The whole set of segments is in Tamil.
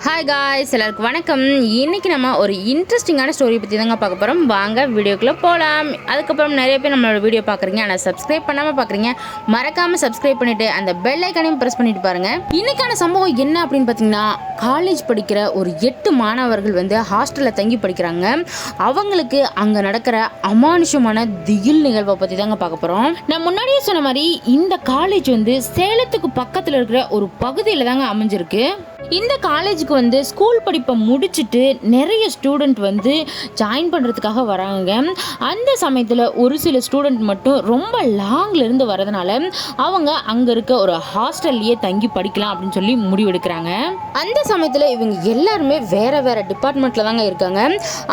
ஹாய் காய்ஸ், எல்லாருக்கும் வணக்கம். இன்றைக்கி நம்ம ஒரு இன்ட்ரெஸ்டிங்கான ஸ்டோரி பற்றி தாங்க பார்க்க போகிறோம். வாங்க வீடியோக்குள்ளே போகலாம். அதுக்கப்புறம் நிறைய பேர் நம்மளோட வீடியோ பார்க்குறீங்க, ஆனால் சப்ஸ்கிரைப் பண்ணாமல் பார்க்குறீங்க. மறக்காமல் சப்ஸ்கிரைப் பண்ணிவிட்டு அந்த பெல் ஐக்கானையும் ப்ரெஸ் பண்ணிட்டு பாருங்கள். இன்றைக்கான சம்பவம் என்ன அப்படின்னு பார்த்தீங்கன்னா, காலேஜ் படிக்கிற ஒரு 8 மாணவர்கள் வந்து ஹாஸ்டலில் தங்கி படிக்கிறாங்க. அவங்களுக்கு அங்கே நடக்கிற அமானுஷமான திகில் நிகழ்வை பற்றி தாங்க பார்க்க போகிறோம். நான் முன்னாடியே சொன்ன மாதிரி இந்த காலேஜ் வந்து சேலத்துக்கு பக்கத்தில் இருக்கிற ஒரு பகுதியில் தாங்க அமைஞ்சிருக்கு. இந்த காலேஜுக்கு வந்து ஸ்கூல் படிப்பை முடிச்சுட்டு நிறைய ஸ்டூடெண்ட் வந்து ஜாயின் பண்ணுறதுக்காக வராங்க. அந்த சமயத்தில் ஒரு சில ஸ்டூடெண்ட் மட்டும் ரொம்ப லாங்லேருந்து வரதுனால அவங்க அங்கே இருக்க ஒரு ஹாஸ்டல்லையே தங்கி படிக்கலாம் அப்படின்னு சொல்லி முடிவெடுக்கிறாங்க. அந்த சமயத்தில் இவங்க எல்லாருமே வேறு வேறு டிபார்ட்மெண்ட்டில் தாங்க இருக்காங்க.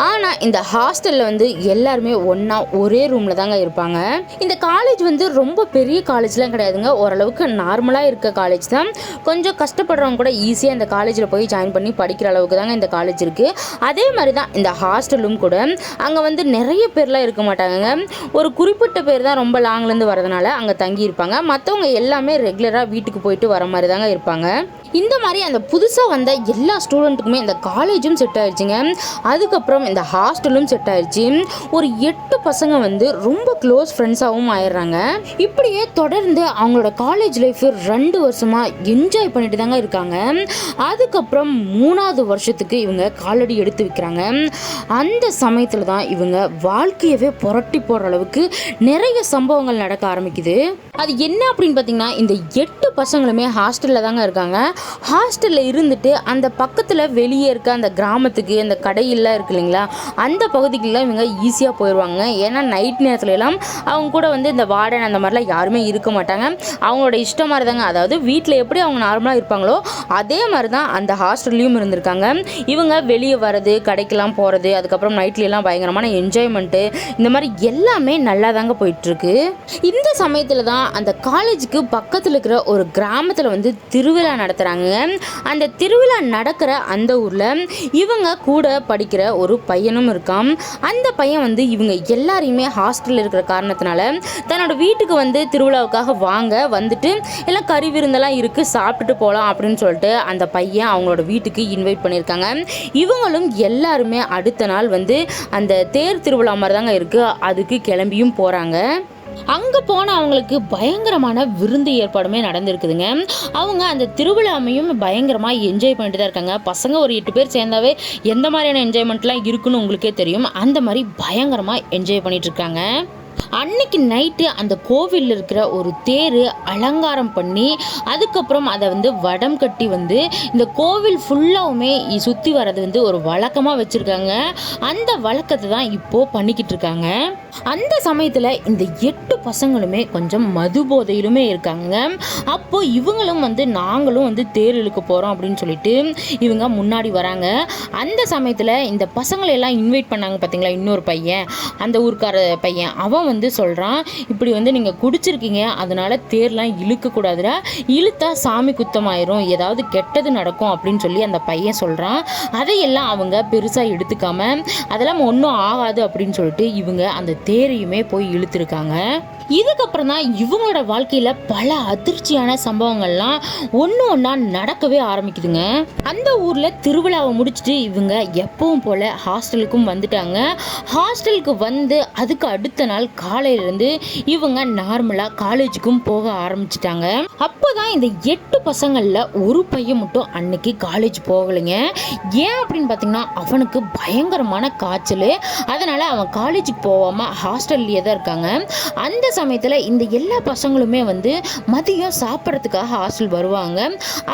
ஆனால் இந்த ஹாஸ்டலில் வந்து எல்லாருமே ஒன்றா ஒரே ரூமில் தாங்க இருப்பாங்க. இந்த காலேஜ் வந்து ரொம்ப பெரிய காலேஜ்லாம் கிடையாதுங்க, ஓரளவுக்கு நார்மலாக இருக்க காலேஜ் தான். கொஞ்சம் கஷ்டப்படுறவங்க கூட ஈஸியாக இந்த காலேஜில் போய் ஜாயின் பண்ணி படிக்கிற அளவுக்கு தாங்க இந்த காலேஜ் இருக்குது. அதே மாதிரி தான் இந்த ஹாஸ்டலும் கூட. அங்கே வந்து நிறைய பேர்லாம் இருக்க மாட்டாங்க, ஒரு குறிப்பிட்ட பேர் தான் ரொம்ப லாங்லேருந்து வரதுனால அங்கே தங்கி இருப்பாங்க. மற்றவங்க எல்லாமே ரெகுலராக வீட்டுக்கு போயிட்டு வர மாதிரி தாங்க இருப்பாங்க. இந்த மாதிரி அந்த புதுசாக வந்த எல்லா ஸ்டூடெண்ட்டுக்குமே இந்த காலேஜும் செட் ஆயிடுச்சுங்க. அதுக்கப்புறம் இந்த ஹாஸ்டலும் செட் ஆயிடுச்சு. ஒரு 8 பசங்க வந்து ரொம்ப க்ளோஸ் ஃப்ரெண்ட்ஸாகவும் ஆயிடுறாங்க. இப்படியே தொடர்ந்து அவங்களோட காலேஜ் லைஃப் 2 வருஷமாக என்ஜாய் பண்ணிட்டு தாங்க இருக்காங்க. அதுக்கப்புறம் 3வது வருஷத்துக்கு இவங்க காலடி எடுத்து வைக்கிறாங்க. அந்த சமயத்தில் தான் இவங்க வாழ்க்கையவே புரட்டி போடுற அளவுக்கு நிறைய சம்பவங்கள் நடக்க ஆரம்பிக்குது. அது என்ன அப்படின்னு பார்த்தீங்கன்னா, இந்த 8 பசங்களுமே ஹாஸ்டலில் தாங்க இருக்காங்க. ஹாஸ்டலில் இருந்துட்டு அந்த பக்கத்தில் வெளியே இருக்க அந்த கிராமத்துக்கு அந்த கடையெல்லாம் இருக்கு இல்லைங்களா, அந்த பகுதிக்கெல்லாம் இவங்க ஈஸியாக போயிடுவாங்க. ஏன்னா நைட் நேரத்துலலாம் அவங்க கூட வந்து இந்த வார்டன் அந்த மாதிரிலாம் யாருமே இருக்க மாட்டாங்க. அவங்களோட இஷ்டம் மாதிரி தாங்க, அதாவது வீட்டில் எப்படி அவங்க நார்மலாக இருப்பாங்களோ அதே மாதிரி தான் அந்த ஹாஸ்டல்லையும் இருந்திருக்காங்க. இவங்க வெளியே வர்றது, கடைக்கெல்லாம் போகிறது, அதுக்கப்புறம் நைட்லாம் பயங்கரமான என்ஜாய்மெண்ட்டு, இந்த மாதிரி எல்லாமே நல்லா தாங்க போயிட்டுருக்கு. இந்த சமயத்தில் தான் அந்த காலேஜுக்கு பக்கத்தில் இருக்கிற ஒரு கிராமத்தில் வந்து திருவிழா நடத்துகிறாங்க. அந்த திருவிழா நடக்கிற அந்த ஊரில் இவங்க கூட படிக்கிற ஒரு பையனும் இருக்கான். அந்த பையன் வந்து இவங்க எல்லாரையுமே ஹாஸ்டலில் இருக்கிற காரணத்தினால தன்னோட வீட்டுக்கு வந்து திருவிழாவுக்காக வாங்க வந்துட்டு எல்லாம் கறி விருந்தெல்லாம் இருக்குது, சாப்பிட்டுட்டு போகலாம் அப்படின்னு சொல்லிட்டு அந்த பையன் அவங்களோட வீட்டுக்கு இன்வைட் பண்ணியிருக்காங்க. இவங்களும் எல்லாருமே அடுத்த நாள் வந்து அந்த தேர் திருவிழா மாதிரி தாங்க இருக்குது, அதுக்கு கிளம்பியும் போகிறாங்க. அங்கே போன அவங்களுக்கு பயங்கரமான விருந்து ஏற்பாடுமே நடந்திருக்குதுங்க. அவங்க அந்த திருவிழாமையும் பயங்கரமாக என்ஜாய் பண்ணிட்டு தான் இருக்காங்க. பசங்க ஒரு 8 பேர் சேர்ந்தாவே எந்த மாதிரியான என்ஜாய்மெண்ட்லாம் இருக்குன்னு உங்களுக்கே தெரியும். அந்த மாதிரி பயங்கரமாக என்ஜாய் பண்ணிட்டு இருக்காங்க. அன்னைக்கு நைட்டு அந்த கோவிலில் இருக்கிற ஒரு தேர் அலங்காரம் பண்ணி அதுக்கப்புறம் அதை வந்து வடம் கட்டி வந்து இந்த கோவில் ஃபுல்லாவுமே சுற்றி வர்றது வந்து ஒரு வழக்கமாக வச்சுருக்காங்க. அந்த வழக்கத்தை தான் இப்போது பண்ணிக்கிட்டு இருக்காங்க. அந்த சமயத்தில் இந்த 8 பசங்களுமே கொஞ்சம் மது போதையிலுமே இருக்காங்க. அப்போது இவங்களும் வந்து நாங்களும் வந்து தேர் இழுக்க போகிறோம் அப்படின்னு சொல்லிட்டு இவங்க முன்னாடி வராங்க. அந்த சமயத்தில் இந்த பசங்களையெல்லாம் இன்வைட் பண்ணாங்க பார்த்தீங்களா, இன்னொரு பையன், அந்த ஊர்க்கார பையன், அவன் வந்து சொல்கிறான், இப்படி வந்து நீங்கள் குடிச்சிருக்கீங்க, அதனால தேர்லாம் இழுக்கக்கூடாதுடா, இழுத்தா சாமி குத்தமாயிரும், ஏதாவது கெட்டது நடக்கும் அப்படின்னு சொல்லி அந்த பையன் சொல்கிறான். அதையெல்லாம் அவங்க பெருசாக எடுத்துக்காம அதெல்லாம் ஒன்றும் ஆகாது அப்படின்னு சொல்லிட்டு இவங்க அந்த தேரையுமே போய் இழுத்துருக்காங்க. இதுக்கப்புறம் தான் இவங்களோட வாழ்க்கையில் பல அதிர்ச்சியான சம்பவங்கள்லாம் ஒன்று ஒன்றா நடக்கவே ஆரம்பிக்குதுங்க. அந்த ஊரில் திருவிழாவை முடிச்சுட்டு இவங்க எப்பவும் போல் ஹாஸ்டலுக்கும் வந்துட்டாங்க. ஹாஸ்டலுக்கு வந்து அதுக்கு அடுத்த நாள் காலையிலேருந்து இவங்க நார்மலாக காலேஜுக்கும் போக ஆரம்பிச்சிட்டாங்க. அப்போ தான் இந்த 8 பசங்களில் ஒரு பையன் மட்டும் அன்னைக்கு காலேஜ் போகலைங்க. ஏன் அப்படின்னு பார்த்தீங்கன்னா, அவனுக்கு பயங்கரமான காய்ச்சல், அதனால் அவன் காலேஜுக்கு போகாமல் ஹாஸ்டல்லையே தான் இருக்காங்க. அந்த சமயத்தில் இந்த எல்லா பசங்களுமே வந்து மதியம் சாப்பிட்றதுக்காக ஹாஸ்டல் வருவாங்க.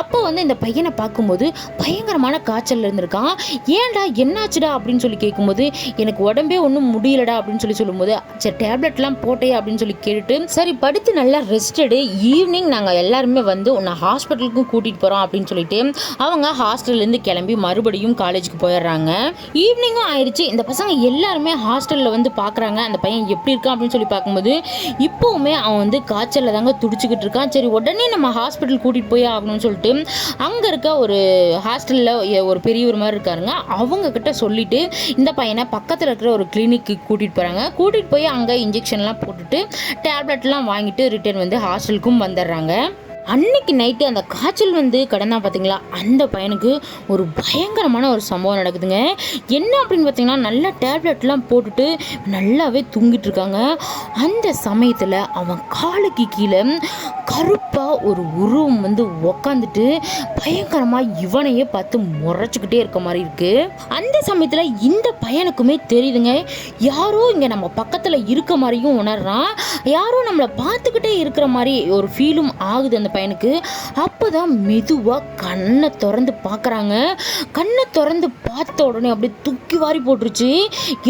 அப்போ வந்து இந்த பையனை பார்க்கும்போது பயங்கரமான காய்ச்சல் இருந்திருக்கான். ஏன்டா என்னாச்சுடா அப்படின்னு சொல்லி கேட்கும்போது, எனக்கு உடம்பே ஒன்றும் முடியலடா அப்படின்னு சொல்லி சொல்லும்போது, சரி டேப்லெட்லாம் போட்டே அப்படின்னு சொல்லி கேட்டுட்டு, சரி படுத்து நல்லா ரெஸ்டடு, ஈவினிங் நாங்கள் எல்லாருமே வந்து உன்னை ஹாஸ்பிட்டலுக்கும் கூட்டிகிட்டு போகிறோம் அப்படின்னு சொல்லிட்டு அவங்க ஹாஸ்டல்லேருந்து கிளம்பி மறுபடியும் காலேஜுக்கு போயிடுறாங்க. ஈவினிங்கும் ஆயிடுச்சு. இந்த பசங்க எல்லாருமே ஹாஸ்டலில் வந்து பார்க்குறாங்க அந்த பையன் எப்படி இருக்கான் அப்படின்னு சொல்லி பார்க்கும்போது இப்போவுமே அவன் வந்து காய்ச்சலில் தாங்க துடிச்சுக்கிட்டு இருக்கான். சரி உடனே நம்ம ஹாஸ்பிட்டல் கூட்டிகிட்டு போய் ஆகணும்னு சொல்லிட்டு அங்கே இருக்க ஒரு ஹாஸ்டலில் ஒரு பெரியவர் மாதிரி இருக்காருங்க, அவங்கக்கிட்ட சொல்லிவிட்டு இந்த பையனை பக்கத்தில் இருக்கிற ஒரு கிளினிக்கு கூட்டிகிட்டு போகிறாங்க. கூட்டிகிட்டு போய் அங்கே இன்ஜெக்ஷன்லாம் போட்டுட்டு டேப்லெட்லாம் வாங்கிட்டு ரிட்டர்ன் வந்து ஹாஸ்டலுக்கும் வந்துடுறாங்க. அன்னைக்கு நைட்டு அந்த காய்ச்சல் வந்து கடந்தா பார்த்தீங்களா, அந்த பையனுக்கு ஒரு பயங்கரமான ஒரு சம்பவம் நடக்குதுங்க. என்ன அப்படின்னு பார்த்தீங்கன்னா, நல்லா டேப்லெட்லாம் போட்டுட்டு நல்லாவே தூங்கிட்டு இருக்காங்க. அந்த சமயத்தில் அவன் காலுக்கு கீழே கருப்பாக ஒரு உருவம் வந்து உக்காந்துட்டு பயங்கரமாக இவனையே பார்த்து முறைச்சிக்கிட்டே இருக்க மாதிரி இருக்குது. அந்த சமயத்தில் இந்த பையனுக்குமே தெரியுதுங்க, யாரோ இங்கே நம்ம பக்கத்தில் இருக்க மாதிரியும் உணர்றான், யாரோ நம்மளை பார்த்துக்கிட்டே இருக்கிற மாதிரி ஒரு ஃபீலும் ஆகுது அந்த பையனுக்கு. அப்போதான் மெதுவாக கண்ணை திறந்து பார்க்குறாங்க. கண்ணை திறந்து பார்த்த உடனே அப்படியே தூக்கி வாரி போட்டுருச்சு.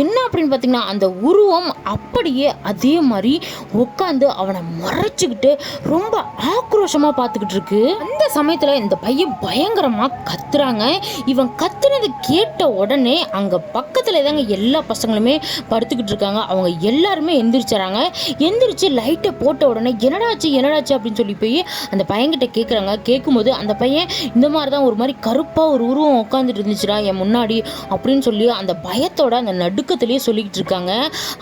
என்ன அப்படின்னு பார்த்தீங்கன்னா, அந்த உருவம் அப்படியே அதே மாதிரி உட்காந்து அவனை மறைச்சிக்கிட்டு ரொம்ப ஆக்ரோஷமாக பார்த்துக்கிட்டு இருக்கு. அந்த சமயத்தில் இந்த பையன் பயங்கரமாக கத்துறாங்க. இவன் கத்துனது கேட்ட உடனே அங்கே பக்கத்தில் தாங்க எல்லா பசங்களுமே படுத்துக்கிட்டு இருக்காங்க. அவங்க எல்லாருமே எந்திரிச்சாங்க. எந்திரிச்சு லைட்டை போட்ட உடனே என்னடாச்சு அப்படின்னு சொல்லி போய் அந்த பையன்கிட்ட கேட்குறாங்க. கேட்கும்போது அந்த பையன் இந்த மாதிரி தான் ஒரு மாதிரி கருப்பாக ஒரு உருவம் உட்காந்துட்டு இருந்துச்சுடா என் முன்னாடி அப்படின்னு சொல்லி அந்த பயத்தோட அந்த நடுக்கத்திலேயே சொல்லிக்கிட்டு இருக்காங்க.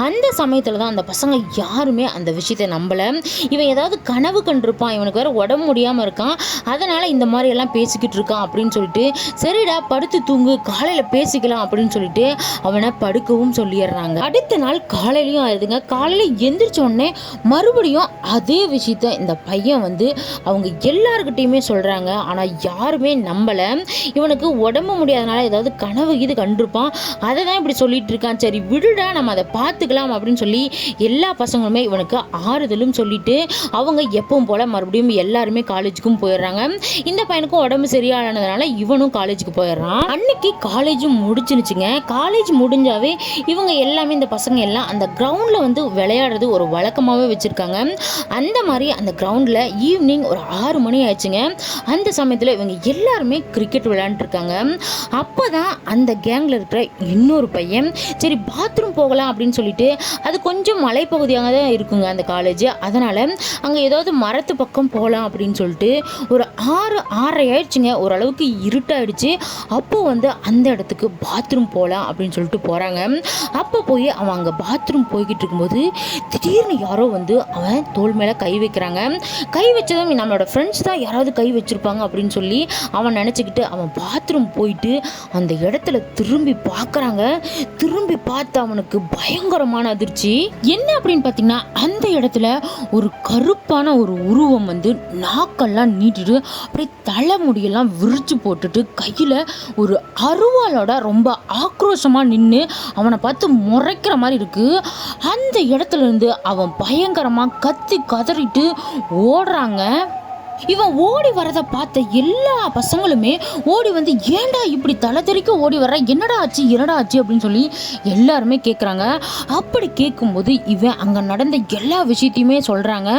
அந்த சமயத்தில் தான் அந்த பசங்க யாருமே அந்த விஷயத்தை நம்பலை. இவன் ஏதாவது கனவு கண்டிருப்பான், இவனுக்கு வேற உடம்பு முடியாமல் இருக்கான், அதனால இந்த மாதிரி எல்லாம் பேசிக்கிட்டு இருக்கான் அப்படின்னு சொல்லிட்டு சரிடா படுத்து தூங்கு காலையில் பேசிக்கலாம் அப்படின்னு சொல்லிட்டு அவனை படுக்கவும் சொல்லிடுறாங்க. அடுத்த நாள் காலையிலையும் ஆயிடுதுங்க. காலையில் எந்திரிச்ச உடனே மறுபடியும் அதே விஷயத்த இந்த பையன் வந்து அவங்க எல்லாருக்கிட்டையுமே சொல்கிறாங்க. ஆனால் யாருமே நம்பலை. இவனுக்கு உடம்பு முடியாதனால ஏதாவது கனவு இது கண்டிருப்பான், அதை தான் இப்படி சொல்லிட்டு இருக்கான், சரி விடுடா நம்ம அதை பார்த்துக்கலாம் அப்படின்னு சொல்லி எல்லா பசங்களுமே இவனுக்கு ஆறுதலும் சொல்லிட்டு அவங்க எப்பவும் போல் மறுபடியும் எல்லாருமே காலேஜுக்கும் போயிடுறாங்க. இந்த பையனுக்கும் உடம்பு சரியானதுனால இவனும் காலேஜுக்கு போயிடுறான். அன்னைக்கு காலேஜும் முடிச்சுனுச்சுங்க. காலேஜ் முடிஞ்சாவே இவங்க எல்லாமே இந்த பசங்க எல்லாம் அந்த கிரவுண்டில் வந்து விளையாடுறது ஒரு வழக்கமாகவே வச்சுருக்காங்க. அந்த மாதிரி அந்த கிரவுண்டில் ஈவினிங் ஒரு 6 மணி ஆயிடுச்சுங்க. அந்த சமயத்தில் இவங்க எல்லாருமே கிரிக்கெட் விளையாண்டுருக்காங்க. அப்போ தான் அந்த கேங்கில் இருக்கிற இன்னொரு பையன் சரி பாத்ரூம் போகலாம் அப்படின்னு சொல்லிட்டு, அது கொஞ்சம் மலைப்பகுதியாக தான் இருக்குங்க அந்த காலேஜ், அதனால் அங்கே ஏதாவது மரத்து பக்கம் போகலாம் அப்படின்னு சொல்லிட்டு ஒரு 6:30 ஆயிடுச்சுங்க. ஓரளவுக்கு இருட்டாயிடுச்சு. அப்போ வந்து அந்த இடத்துக்கு பாத்ரூம் போகலாம் அப்படின்னு சொல்லிட்டு போகிறாங்க. அப்போ போய் அவன் அங்கே பாத்ரூம் போய்கிட்டு இருக்கும்போது திடீர்னு யாரோ வந்து அவன் தோள் மேலே கை வைக்கிறாங்க. கை வச்சதும் நம்மளோட ஃப்ரெண்ட்ஸ் தான் யாராவது கை வச்சிருப்பாங்க அப்படின்னு சொல்லி அவன் நினச்சிக்கிட்டு அவன் பாத்ரூம் போயிட்டு அந்த இடத்துல திரும்பி பார்க்குறாங்க. திரும்பி பார்த்து அவனுக்கு பயங்கரமான அதிர்ச்சி. என்ன அப்படின்னு பார்த்தீங்கன்னா, அந்த இடத்துல ஒரு கருப்பான ஒரு உருவம் வந்து நாக்கெல்லாம் நீட்டிட்டு அப்படியே தலைமுடியெல்லாம் விரிச்சு போட்டுட்டு கையில் ஒரு அருவாளோட ரொம்ப ஆக்ரோஷமாக நின்று அவனை பார்த்து முறைக்கிற மாதிரி இருக்கு. அந்த இடத்துல இருந்து அவன் பயங்கரமாக கத்தி கதறிட்டு ஓடுறாங்க. இவன் ஓடி வரதை பார்த்த எல்லா பசங்களுமே ஓடி வந்து ஏண்டா இப்படி தலை தெறிக்க ஓடி வர்ற, என்னடா ஆச்சு அப்படின்னு சொல்லி எல்லாருமே கேட்குறாங்க. அப்படி கேட்கும்போது இவன் அங்கே நடந்த எல்லா விஷயத்தையுமே சொல்கிறாங்க.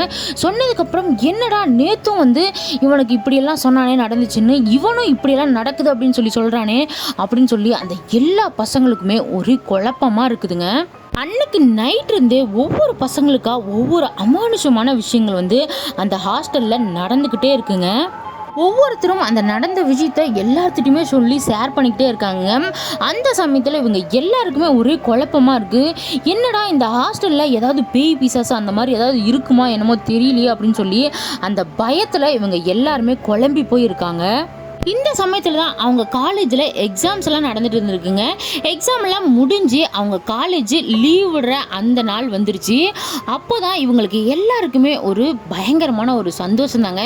சொன்னதுக்கப்புறம் என்னடா நேற்றும் வந்து இவனுக்கு இப்படியெல்லாம் சொன்னானே நடந்துச்சுன்னு, இவனும் இப்படியெல்லாம் நடக்குது அப்படின்னு சொல்லி சொல்கிறானே அப்படின்னு சொல்லி அந்த எல்லா பசங்களுக்குமே ஒரு குழப்பமாக இருக்குதுங்க. அன்னைக்கு நைட் இருந்தே ஒவ்வொரு பசங்களுக்கா ஒவ்வொரு அமானுஷமான விஷயங்கள் வந்து அந்த ஹாஸ்டலில் நடந்துக்கிட்டே இருக்குங்க. ஒவ்வொருத்தரும் அந்த நடந்த விஷயத்த எல்லாத்துட்டையுமே சொல்லி ஷேர் பண்ணிக்கிட்டே இருக்காங்க. அந்த சமயத்தில் இவங்க எல்லாருக்குமே ஒரே குழப்பமாக இருக்குது. என்னடா இந்த ஹாஸ்டலில் ஏதாவது பேய் பிசாசு அந்த மாதிரி ஏதாவது இருக்குமா என்னமோ தெரியலையே அப்படின்னு சொல்லி அந்த பயத்தில் இவங்க எல்லாருமே குழம்பி போயிருக்காங்க. இந்த சமயத்தில் தான் அவங்க காலேஜில் எக்ஸாம்ஸ் எல்லாம் நடந்துட்டு இருந்திருக்குங்க. எக்ஸாம் எல்லாம் முடிஞ்சு அவங்க காலேஜ் லீவ் விடுற அந்த நாள் வந்துருச்சு. அப்போ தான் இவங்களுக்கு எல்லாருக்குமே ஒரு பயங்கரமான ஒரு சந்தோஷம் தாங்க.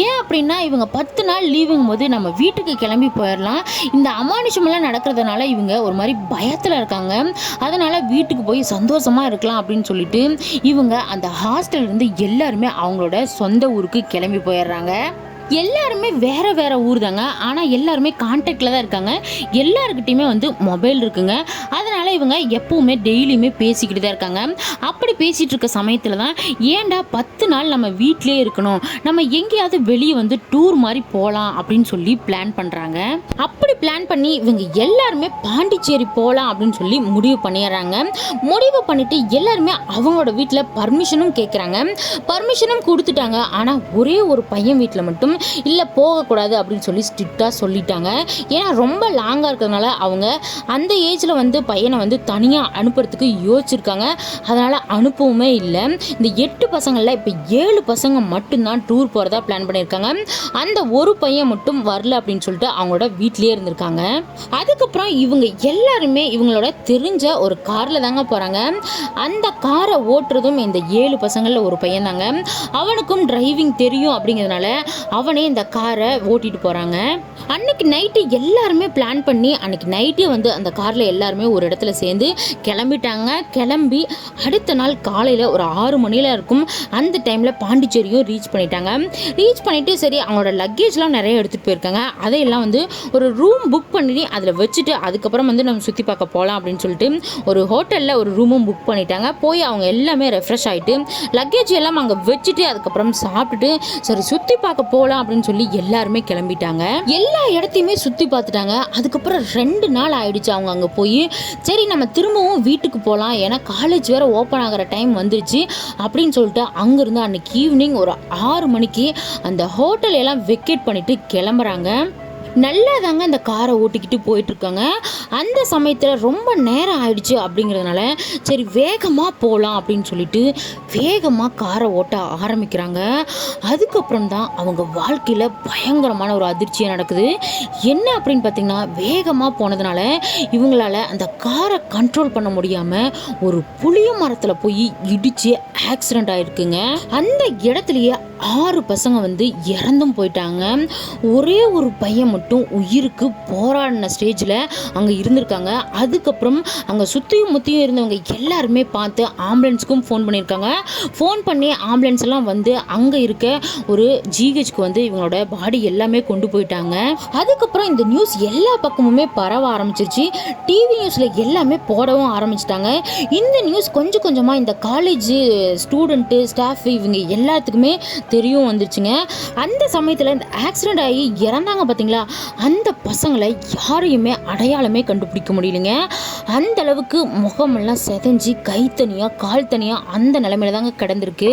ஏன் அப்படின்னா இவங்க 10 நாள் லீவுங்கும் போது நம்ம வீட்டுக்கு கிளம்பி போயிடலாம். இந்த அமானுஷமெல்லாம் நடக்கிறதுனால இவங்க ஒரு மாதிரி பயத்தில் இருக்காங்க. அதனால் வீட்டுக்கு போய் சந்தோஷமாக இருக்கலாம் அப்படின்னு சொல்லிட்டு இவங்க அந்த ஹாஸ்டல்லேருந்து எல்லாருமே அவங்களோட சொந்த ஊருக்கு கிளம்பி போயிடுறாங்க. எல்லாருமே வேறு வேறு ஊர் தாங்க, ஆனால் எல்லாருமே கான்டாக்டில் தான் இருக்காங்க. எல்லாருக்கிட்டையுமே வந்து மொபைல் இருக்குங்க. அதனால் இவங்க எப்போவுமே டெய்லியுமே பேசிக்கிட்டு தான் இருக்காங்க. அப்படி பேசிகிட்டு இருக்க சமயத்தில் தான் ஏன்டா 10 நாள் நம்ம வீட்டிலே இருக்கணும், நம்ம எங்கேயாவது வெளியே வந்து டூர் மாதிரி போகலாம் அப்படின்னு சொல்லி பிளான் பண்ணுறாங்க. அப்படி பிளான் பண்ணி இவங்க எல்லாருமே பாண்டிச்சேரி போகலாம் அப்படின்னு சொல்லி முடிவு பண்ணிடுறாங்க. முடிவு பண்ணிவிட்டு எல்லாருமே அவங்களோட வீட்டில் பர்மிஷனும் கேட்குறாங்க. பர்மிஷனும் கொடுத்துட்டாங்க. ஆனால் ஒரே ஒரு பையன் வீட்டில் மட்டும் இல்லை போகக்கூடாது அப்படின்னு சொல்லி ஸ்ட்ரிக்டாக சொல்லிட்டாங்க. ஏன்னா ரொம்ப லாங்காக இருக்கிறதுனால அவங்க அந்த ஏஜில் வந்து பையனை வந்து தனியாக அனுப்புறதுக்கு யோசிச்சிருக்காங்க. அதனால் அனுப்பவுமே இல்லை. இந்த 8 பசங்களில் இப்போ 7 பசங்க மட்டும்தான் டூர் போகிறதா பிளான் பண்ணியிருக்காங்க. அந்த ஒரு பையன் மட்டும் வரல அப்படின்னு சொல்லிட்டு அவங்களோட வீட்லேயே இருந்திருக்காங்க. அதுக்கப்புறம் இவங்க எல்லாருமே இவங்களோட தெரிஞ்ச ஒரு காரில் தாங்க போகிறாங்க. அந்த காரை ஓட்டுறதும் இந்த 7 பசங்களில் ஒரு பையன் தாங்க. அவனுக்கும் டிரைவிங் தெரியும் அப்படிங்கிறதுனால அவனே இந்த காரை ஓட்டிட்டு போகிறாங்க. அன்னைக்கு நைட்டு எல்லாருமே பிளான் பண்ணி அன்னைக்கு நைட்டே வந்து அந்த காரில் எல்லாருமே ஒரு இடத்துல சேர்ந்து கிளம்பிட்டாங்க. கிளம்பி அடுத்த நாள் காலையில் ஒரு 6 மணியில் இருக்கும். அந்த டைமில் பாண்டிச்சேரியும் ரீச் பண்ணிட்டாங்க. ரீச் பண்ணிவிட்டு சரி அவங்களோட லக்கேஜ்லாம் நிறைய எடுத்துகிட்டு போயிருக்காங்க. அதையெல்லாம் வந்து ஒரு ரூம் புக் பண்ணி அதில் வச்சுட்டு அதுக்கப்புறம் வந்து நம்ம சுற்றி பார்க்க போகலாம் அப்படின்னு சொல்லிட்டு ஒரு ஹோட்டலில் ஒரு ரூமும் புக் பண்ணிட்டாங்க. போய் அவங்க எல்லாமே ரெஃப்ரெஷ் ஆகிட்டு லக்கேஜ் எல்லாம் அங்கே வச்சுட்டு அதுக்கப்புறம் சாப்பிட்டுட்டு சரி சுற்றி பார்க்க போகலாம் அப்படின்னு சொல்லி எல்லாருமே கிளம்பிட்டாங்க. எல்லா இடத்தையுமே சுற்றி பார்த்துட்டாங்க. அதுக்கப்புறம் 2 நாள் ஆயிடுச்சு அவங்க அங்கே போய். சரி நம்ம திரும்பவும் வீட்டுக்கு போகலாம், ஏன்னா காலேஜ் வேறு ஓப்பன் ஆகிற டைம் வந்துருச்சு அப்படின்னு சொல்லிட்டு அங்கேருந்து அன்னைக்கு ஈவினிங் ஒரு 6 மணிக்கு அந்த ஹோட்டல் எல்லாம் வெக்கேட் பண்ணிட்டு கிளம்புறாங்க. நல்லா தாங்க அந்த காரை ஓட்டிக்கிட்டு போயிட்டுருக்காங்க. அந்த சமயத்தில் ரொம்ப நேரம் ஆயிடுச்சு அப்படிங்கிறதுனால சரி வேகமாக போகலாம் அப்படின்னு சொல்லிட்டு வேகமாக காரை ஓட்ட ஆரம்பிக்கிறாங்க. அதுக்கப்புறம் தான் அவங்க வாழ்க்கையில் பயங்கரமான ஒரு அதிர்ச்சியாக நடக்குது. என்ன அப்படின்னு பார்த்தீங்கன்னா வேகமாக போனதுனால இவங்களால அந்த காரை கண்ட்ரோல் பண்ண முடியாமல் ஒரு புளிய மரத்தில் போய் இடித்து ஆக்சிடெண்ட் ஆகிருக்குங்க. அந்த இடத்துலையே 6 பசங்க வந்து இறந்தும் போயிட்டாங்க. ஒரே ஒரு பையன் மட்டும் உயிருக்கு போராடின ஸ்டேஜில் அங்கே இருந்திருக்காங்க. அதுக்கப்புறம் அங்கே சுற்றியும் முற்றியும் இருந்தவங்க எல்லாருமே பார்த்து ஆம்புலன்ஸுக்கும் ஃபோன் பண்ணியிருக்காங்க. ஃபோன் பண்ணி ஆம்புலன்ஸ் எல்லாம் வந்து அங்கே இருக்க ஒரு ஜிஹெச்க்கு வந்து இவங்களோட பாடி எல்லாமே கொண்டு போயிட்டாங்க. அதுக்கப்புறம் இந்த நியூஸ் எல்லா பக்கமுமே பரவ ஆரம்பிச்சிருச்சு. டிவி நியூஸில் எல்லாமே போடவும் ஆரம்பிச்சிட்டாங்க. இந்த நியூஸ் கொஞ்சம் கொஞ்சமாக இந்த காலேஜ் ஸ்டூடெண்ட்டு ஸ்டாஃப் இவங்க எல்லாத்துக்குமே தெரியும் வந்துருச்சுங்க. அந்த சமயத்தில் இந்த ஆக்சிடெண்ட் ஆகி இறந்தாங்க பார்த்தீங்களா, அந்த பசங்களை யாரையுமே அடையாளமே கண்டுபிடிக்க முடியலைங்க. அந்த அளவுக்கு முகமெல்லாம் செதஞ்சி கை தனியாக கால் தனியாக அந்த நிலைமையில தாங்க கிடந்திருக்கு.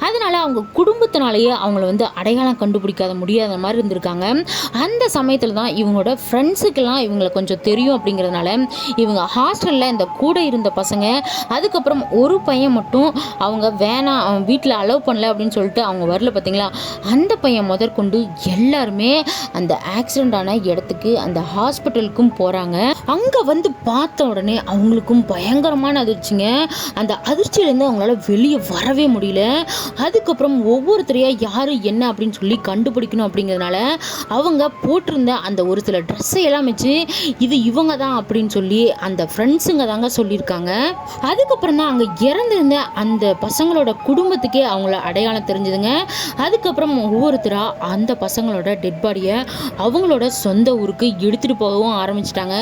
அதனால் அவங்க குடும்பத்தினாலேயே அவங்கள வந்து அடையாளம் கண்டுபிடிக்காத முடியாத மாதிரி இருந்திருக்காங்க. அந்த சமயத்தில் தான் இவங்களோட ஃப்ரெண்ட்ஸுக்கெல்லாம் இவங்களை கொஞ்சம் தெரியும் அப்படிங்கிறதுனால இவங்க ஹாஸ்டலில் இந்த கூட இருந்த பசங்க அதுக்கப்புறம் ஒரு பையன் மட்டும் அவங்க வேணாம் அவன் வீட்டில் அலோவ் பண்ணல அப்படின்னு சொல்லிட்டு அவங்க வரல பார்த்தீங்களா, அந்த பையன் முதற்கொண்டு எல்லாருமே அந்த ஆக்சிடெண்ட் ஆன இடத்துக்கு அந்த ஹாஸ்பிட்டலுக்கும் போகிறாங்க. அங்கே வந்து பார்த்த உடனே அவங்களுக்கும் பயங்கரமான அதிர்ச்சிங்க. அந்த அதிர்ச்சியிலேருந்து அவங்களால வெளியே வரவே முடியல. அதுக்கப்புறம் ஒவ்வொருத்தரையாக யார் என்ன அப்படின்னு சொல்லி கண்டுபிடிக்கணும் அப்படிங்கிறதுனால அவங்க போட்டிருந்த அந்த ஒரு சில ட்ரெஸ்ஸை எல்லாம் வச்சு இது இவங்க தான் அப்படின்னு சொல்லி அந்த ஃப்ரெண்ட்ஸுங்க தாங்க சொல்லியிருக்காங்க. அதுக்கப்புறம் தான் அங்கே இறந்திருந்த அந்த பசங்களோட குடும்பத்துக்கே அவங்கள அடையாளம் தெரிஞ்சுதுங்க. அதுக்கப்புறம் ஒவ்வொருத்தராக அந்த பசங்களோட டெட் பாடியை அவங்களோட சொந்த ஊருக்கு எடுத்துகிட்டு போகவும் ஆரம்பிச்சிட்டாங்க.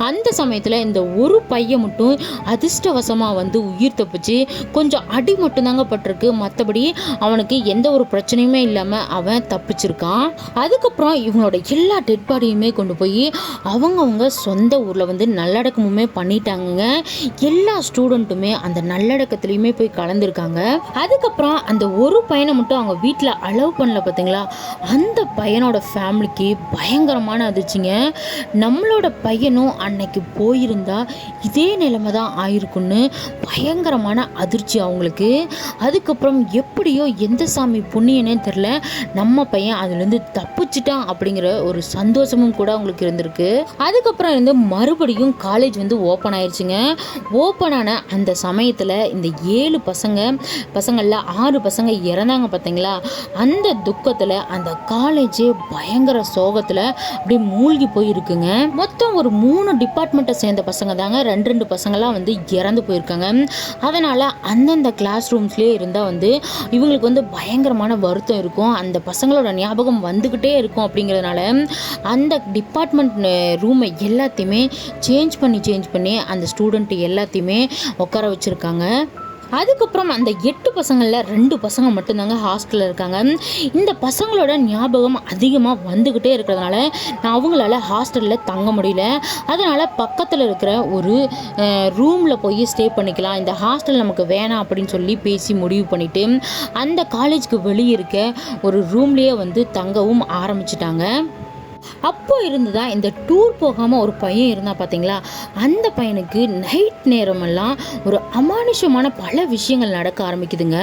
அந்த சமயத்தில் இந்த ஒரு பையன் மட்டும் அதிர்ஷ்டவசமாக வந்து உயிர் தப்பிச்சு கொஞ்சம் அடி மட்டும்தாங்க பட்டிருக்கு. மற்றபடி அவனுக்கு எந்த ஒரு பிரச்சனையுமே இல்லாமல் அவன் தப்பிச்சிருக்கான். அதுக்கப்புறம் இவங்களோட எல்லா டெட் பாடியுமே கொண்டு போய் அவங்கவுங்க சொந்த ஊரில் வந்து நல்லடக்கமுமே பண்ணிட்டாங்க. எல்லா ஸ்டூடெண்ட்டுமே அந்த நல்லடக்கத்துலேயுமே போய் கலந்துருக்காங்க. அதுக்கப்புறம் அந்த ஒரு பையனை மட்டும் அவங்க வீட்டில் அலோவ் பண்ணல பார்த்தீங்களா, அந்த பையனோட ஃபேமிலிக்கு பயங்கரமான அதிர்ச்சிங்க. நம்மளோட பையனும் அன்னைக்கு போயிருந்தா இதே நிலைமை தான் ஆயிருக்குன்னு பயங்கரமான அதிர்ச்சி அவங்களுக்கு. அதுக்கப்புறம் எப்படியோ எந்த சாமி புண்ணியனே தெரில நம்ம பையன் அதுலேருந்து தப்பிச்சிட்டான் அப்படிங்கிற ஒரு சந்தோஷமும் கூட அவங்களுக்கு இருந்திருக்கு. அதுக்கப்புறம் இருந்து மறுபடியும் காலேஜ் வந்து ஓப்பன் ஆயிடுச்சுங்க. ஓப்பன் ஆன அந்த சமயத்தில் இந்த 7 பசங்களில் 6 பசங்க இறந்தாங்க பார்த்தீங்களா, அந்த துக்கத்தில் அந்த காலேஜே பயங்கர சோகத்தில் அப்படியே மூழ்கி போயிருக்குங்க. மொத்தம் ஒரு 3 டிபார்ட்மெண்ட்டை சேர்ந்த பசங்க தாங்க 2 பசங்களாம் வந்து இறந்து போயிருக்காங்க. அதனால் அந்தந்த கிளாஸ் ரூம்ஸ்லேயே இருந்தால் வந்து இவங்களுக்கு வந்து பயங்கரமான வருத்தம் இருக்கும். அந்த பசங்களோட ஞாபகம் வந்துக்கிட்டே இருக்கும். அப்படிங்கிறதுனால அந்த டிபார்ட்மெண்ட் ரூமை எல்லாத்தையுமே சேஞ்ச் பண்ணி அந்த ஸ்டூடெண்ட் எல்லாத்தையுமே உட்கார வச்சுருக்காங்க. அதுக்கப்புறம் அந்த 8 பசங்களில் 2 பசங்க மட்டும்தாங்க ஹாஸ்டலில் இருக்காங்க. இந்த பசங்களோட ஞாபகம் அதிகமாக வந்துக்கிட்டே இருக்கிறதுனால அவங்களால ஹாஸ்டலில் தங்க முடியல. அதனால் பக்கத்தில் இருக்கிற ஒரு ரூமில் போய் ஸ்டே பண்ணிக்கலாம், இந்த ஹாஸ்டல் நமக்கு வேணாம் அப்படின்னு சொல்லி பேசி முடிவு பண்ணிவிட்டு அந்த காலேஜுக்கு வெளியே இருக்க ஒரு ரூம்லேயே வந்து தங்கவும் ஆரம்பிச்சிட்டாங்க. அப்போ இருந்து தான் இந்த டூர் போகாமல் ஒரு பையன் இருந்தால் பார்த்தீங்களா, அந்த பையனுக்கு நைட் நேரமெல்லாம் ஒரு அமானுஷமான பல விஷயங்கள் நடக்க ஆரம்பிக்குதுங்க.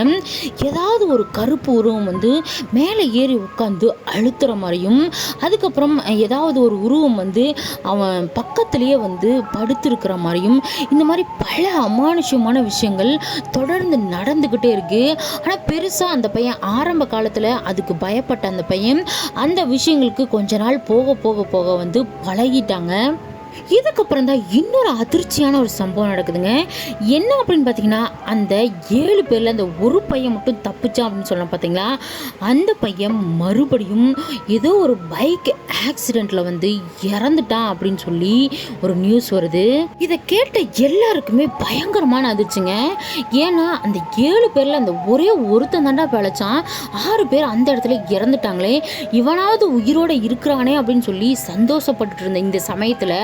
ஏதாவது ஒரு கருப்பு உருவம் வந்து மேலே ஏறி உட்காந்து அழுத்துற மாதிரியும், அதுக்கப்புறம் ஏதாவது ஒரு உருவம் வந்து அவன் பக்கத்துலேயே வந்து படுத்திருக்கிற மாதிரியும், இந்த மாதிரி பல அமானுஷமான விஷயங்கள் தொடர்ந்து நடந்துக்கிட்டே இருக்குது. ஆனால் பெருசாக அந்த பையன் ஆரம்ப காலத்தில் அதுக்கு பயப்பட்ட அந்த பையன் அந்த விஷயங்களுக்கு கொஞ்ச நாள் போக போக போக வந்து பழகிட்டாங்க. இதுக்கப்புறம் தான் இன்னொரு அதிர்ச்சியான ஒரு சம்பவம் நடக்குதுங்க. என்ன அப்படின்னு பார்த்தீங்கன்னா, அந்த 7 பேரில் அந்த ஒரு பையன் மட்டும் தப்பிச்சான் அப்படின்னு சொல்லலாம் பார்த்தீங்களா, அந்த பையன் மறுபடியும் ஏதோ ஒரு பைக் ஆக்சிடெண்ட்டில் வந்து இறந்துட்டான் அப்படின்னு சொல்லி ஒரு நியூஸ் வருது. இதை கேட்ட எல்லாருக்குமே பயங்கரமான அதிர்ச்சிங்க. ஏன்னா அந்த 7 பேரில் அந்த ஒரே ஒருத்தன் தாண்டா பிழைச்சான், 6 பேர் அந்த இடத்துல இறந்துட்டாங்களே, இவனாவது உயிரோடு இருக்கிறானே அப்படின்னு சொல்லி சந்தோஷப்பட்டு இருந்த இந்த சமயத்தில்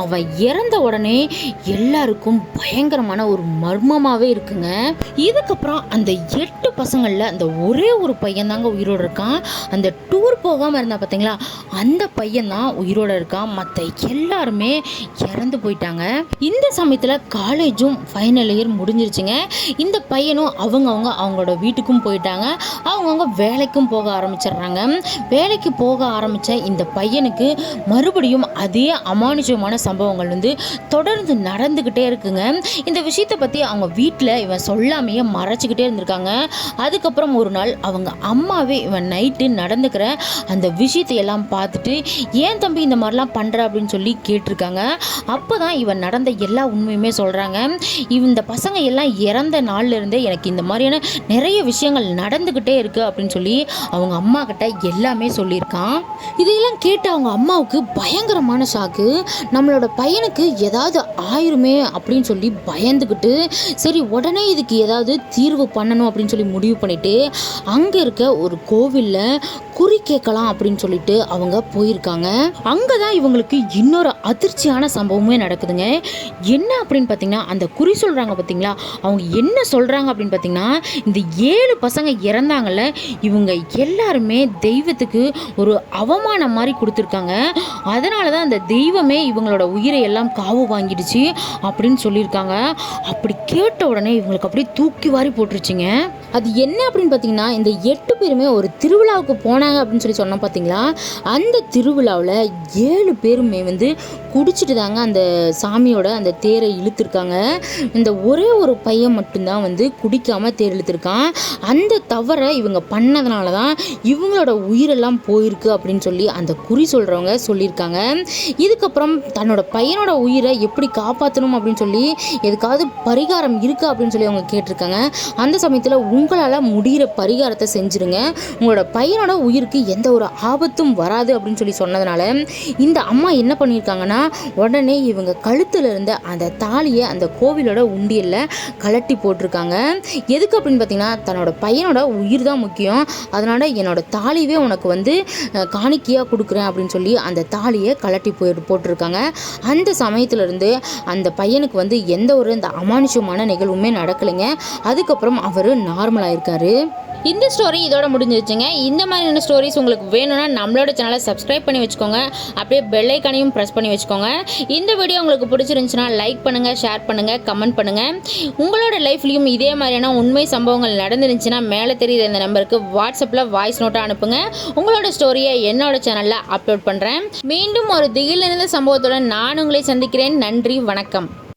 அவன் இறந்த உடனே எல்லாருக்கும் பயங்கரமான ஒரு மர்மமாகவே இருக்குங்க. இதுக்கப்புறம் அந்த 8 பசங்களில் அந்த ஒரே ஒரு பையன் தாங்க உயிரோடு இருக்கான். அந்த டூர் போகாமல் இருந்தா பார்த்தீங்களா, அந்த பையன் தான் உயிரோடு இருக்கான். மற்ற எல்லாருமே இறந்து போயிட்டாங்க. இந்த சமயத்தில் காலேஜும் ஃபைனல் இயர் முடிஞ்சிருச்சுங்க. இந்த பையனும் அவங்களோட வீட்டுக்கும் போயிட்டாங்க. அவங்கவுங்க வேலைக்கும் போக ஆரம்பிச்சிடுறாங்க. வேலைக்கு போக ஆரம்பித்த இந்த பையனுக்கு மறுபடியும் அதே அமானுஷமான சம்பவங்கள் வந்து தொடர்ந்து நடந்துக்கிட்டே இருக்குங்க. இந்த விஷயத்தை பற்றி அவங்க வீட்டில் இவன் சொல்லாமையே மறைச்சிக்கிட்டே இருந்திருக்காங்க. அதுக்கப்புறம் ஒரு நாள் அவங்க அம்மாவே இவன் நைட்டு நடந்துக்கிற அந்த விஷயத்தை எல்லாம் பார்த்துட்டு, ஏன் தம்பி இந்த மாதிரிலாம் பண்ணுற அப்படின்னு சொல்லி கேட்டிருக்காங்க. அப்போ தான் இவன் நடந்த எல்லா உண்மையுமே சொல்கிறாங்க. இந்த பசங்க எல்லாம் இறந்த நாள்லேருந்தே எனக்கு இந்த மாதிரியான நிறைய விஷயங்கள் நடந்துக்கிட்டே இருக்குது அப்படின்னு சொல்லி அவங்க அம்மா கிட்ட எல்லாமே சொல்லியிருக்கான். இதையெல்லாம் கேட்டு அவங்க அம்மாவுக்கு பயங்கரமான ஷாக்கு. நம்மளோட பையனுக்கு ஏதாவது ஆயிருமே அப்படின்னு சொல்லி பயந்துக்கிட்டு, சரி உடனே இதுக்கு ஏதாவது தீர்வு பண்ணணும் அப்படின்னு சொல்லி முடிவு பண்ணிட்டு அங்கே இருக்க ஒரு கோவிலில் குறி கேட்கலாம் அப்படின்னு சொல்லிட்டு அவங்க போயிருக்காங்க. அங்கே தான் இவங்களுக்கு இன்னொரு அதிர்ச்சியான சம்பவமே நடக்குதுங்க. என்ன அப்படின்னு பார்த்தீங்கன்னா, அந்த குறி சொல்கிறாங்க பார்த்தீங்களா, அவங்க என்ன சொல்கிறாங்க அப்படின்னு பார்த்தீங்கன்னா, இந்த 7 பசங்க இறந்தாங்கல்ல, இவங்க எல்லாருமே தெய்வத்துக்கு ஒரு அவமானம் மாதிரி கொடுத்துருக்காங்க. அதனால தான் அந்த தெய்வமே இவங்களோட உயிரை எல்லாம் காவு வாங்கிடுச்சு அப்படின்னு சொல்லியிருக்காங்க. அப்படி கேட்ட உடனே இவங்களுக்கு அப்படியே தூக்கி வாரி போட்டுருச்சுங்க. அது என்ன அப்படின்னு பார்த்தீங்கன்னா, இந்த 8 பேருமே ஒரு திருவிழாவுக்கு போனாங்க அப்படின்னு சொல்லி சொன்னோம் பார்த்தீங்களா, அந்த திருவிழாவில் 7 பேருமே வந்து குடிச்சிட்டு தாங்க அந்த சாமியோட அந்த தேரை இழுத்துருக்காங்க. இந்த ஒரே ஒரு பையன் மட்டும்தான் வந்து குடிக்காமல் தேர் இழுத்துருக்கான். அந்த தவறை இவங்க பண்ணதுனால தான் இவங்களோட உயிரெல்லாம் போயிருக்கு அப்படின்னு சொல்லி அந்த குறி சொல்கிறவங்க சொல்லியிருக்காங்க. இதுக்கப்புறம் தன்னோட பையனோட உயிரை எப்படி காப்பாற்றணும் அப்படின்னு சொல்லி எதுக்காவது பரிகாரம் இருக்கா அப்படின்னு சொல்லி அவங்க கேட்டிருக்காங்க. அந்த சமயத்தில் உங்களால் முடிகிற பரிகாரத்தை செஞ்சுருங்க, உங்களோட பையனோட உயிருக்கு எந்த ஒரு ஆபத்தும் வராது அப்படின்னு சொல்லி சொன்னதுனால இந்த அம்மா என்ன பண்ணியிருக்காங்கன்னா, உடனே இவங்க கழுத்தில் இருந்த அந்த தாலியை அந்த கோவிலோட உண்டியலில் கலட்டி போட்டிருக்காங்க. எதுக்கு அப்படின்னு பார்த்தீங்கன்னா, தன்னோட பையனோட உயிர் தான் முக்கியம், அதனால் என்னோட தாலியே உனக்கு வந்து காணிக்கையாக கொடுக்குறேன் அப்படின்னு சொல்லி அந்த தாலியை கலட்டி போட்டிருக்காங்க. அந்த சமயத்திலிருந்து அந்த பையனுக்கு வந்து எந்த ஒரு இந்த அமானுஷமான நிகழ்வுமே நடக்கலைங்க. அதுக்கப்புறம் அவர் நார்மலாக இருக்காரு. இந்த ஸ்டோரி இதோட முடிஞ்சிருச்சுங்க. இந்த மாதிரியான ஸ்டோரிஸ் உங்களுக்கு வேணும்னா நம்மளோட சேனலை சப்ஸ்கிரைப் பண்ணி வச்சுக்கோங்க, அப்படியே பெல் ஐக்கானையும் ப்ரெஸ் பண்ணி வச்சுக்கோங்க. இந்த வீடியோ உங்களுக்கு பிடிச்சிருந்துச்சுன்னா லைக் பண்ணுங்கள், ஷேர் பண்ணுங்கள், கமெண்ட் பண்ணுங்கள். உங்களோட லைஃப்லையும் இதே மாதிரியான உண்மை சம்பவங்கள் நடந்துருந்துச்சுன்னா மேலே தெரியுற இந்த நம்பருக்கு வாட்ஸ்அப்பில் வாய்ஸ் நோட்டாக அனுப்புங்க. உங்களோட ஸ்டோரியை என்னோட சேனலில் அப்லோட் பண்ணுறேன். மீண்டும் ஒரு திகில் நிறைந்த சம்பவத்துடன் நான் உங்களை சந்திக்கிறேன். நன்றி, வணக்கம்.